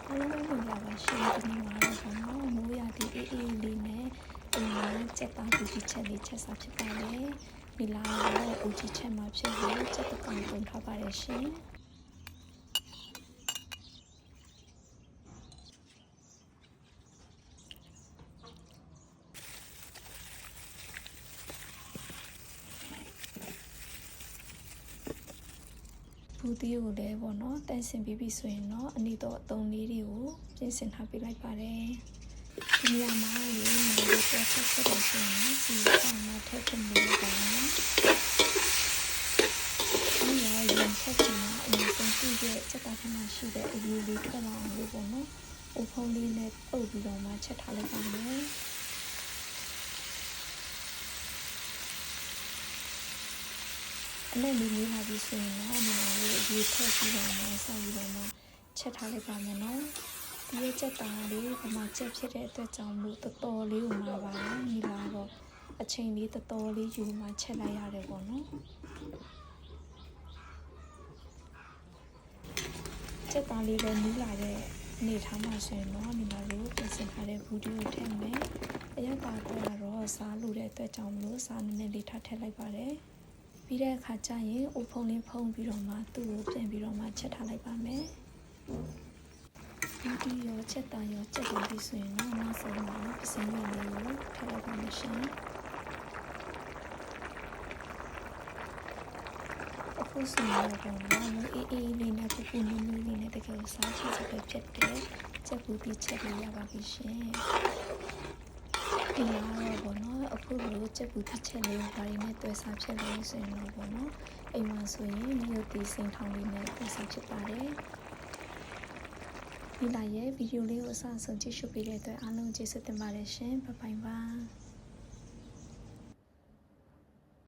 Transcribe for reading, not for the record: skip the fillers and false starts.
အားလုံးပဲမင်္ဂလာပါရှင်ဒီနေ့မှာတော့မိုးရသည့်အေးအေးလေးနဲ့အိမ်မှာစက်သားဘူးကြီးချက်လေးချက်စားဖြစ်ပါတယ်ဒီလာတော့ဦးကြီးချက်မှာဖြစ်လို့စက်တကောင်ပုံထားပါတယ်ရှင်ဘူးတီးကိုလည်းပေါ့နော်တန်ဆင်ပြီးပြီဆိုရင်တော့အနည်းတော့အသုံးလေးတွေကိုပြင်ဆင်ထားပေးလိုက်ပါတယ်ဒီနေရာမှာလေးနေလို့ဆက်ဆက်ဆက်လို့ဆိုရင်စီဆောင်မှာထည့်ချင်လို့ပါနော်ဒီရရင်ဆက်ချင်တာအရင်ဆုံးသူ့ရဲ့စက်သားထဲမှာရှိတဲ့အရေးလေးထွက်လာအောင်လို့ပေါ့နော်အုပ်ဖုံးလေးနဲ့ပုတ်ပြီးတော့မှချက်ထားလိုက်ပါမယ်အဲ့လိုလေးလာပြီးဆိုရင်တော့ဒီလိုလေးအရေးထည့်ပြီးတော့မှဆက်ပြီးတော့မှချက်ထားလိုက်ပါမယ်နော်ဒီရဲ့ချက်သားလေးပမာချက်ဖြစ်တဲ့အတွက်ကြောင့်မို့တော်တော်လေးကိုမှာပါနေလာတော့အချိန်လေးတော်တော်လေးယူမှချက်လိုက်ရတယ်ပေါ့နော်ချက်သားလေးလည်းနီးလာတဲ့အနေထားမှာဆိုရင်တော့ဒီမှာလို့ပြင်ဆင်ထားတဲ့ဘူးဒီကိုထည့်မယ်အရက်ပါတော့စားလို့တဲ့အတွက်ကြောင့်မို့စားနည်းနည်းလေးထည့်လိုက်ပါတယ်ပြီးတဲ့အခါကျရင်အုပ်ဖုံးလေးဖုံးပြီးတော့မှသူ့ကိုပြန်ပြီးတော့မှချက်ထားလိုက်ပါမယ်ဒီရောချက်သားရောချက်သွားပြီးဆိုရင်တော့နောက်ဆုံးမှာပစင်းရည်လေးကိုထည့်လိုက်ပါမယ်ရှင်အခုဆိုရင်တော့အေးအေးလေးနဲ့ပူပူနူးနူးလေးနဲ့တကယ်စားချင်စတဲ့ဖြစ်တဲ့ချက်ပူပြီးချက်လေးရပါပြီရှင်ဒီမှာတော့ဘောနော်အခုလိုချက်ပူပြီးချက်လေးဘာတွေနဲ့တွဲစားဖြစ်လဲဆိုရင်တော့ဘောနော်အိမ်မှာဆိုရင်မြို့တီစိန်ထောင်လေးနဲ့တွဲစားဖြစ်ပါတယ်ဒီလာရဲ့ဗီဒီယိုလေးကိုအစဆုံးကြည့်ရှုပေးတဲ့အတွက်အားလုံးကျေးဇူးတင်ပါတယ်ရှင်ဘိုင်ဘိုင်ပါ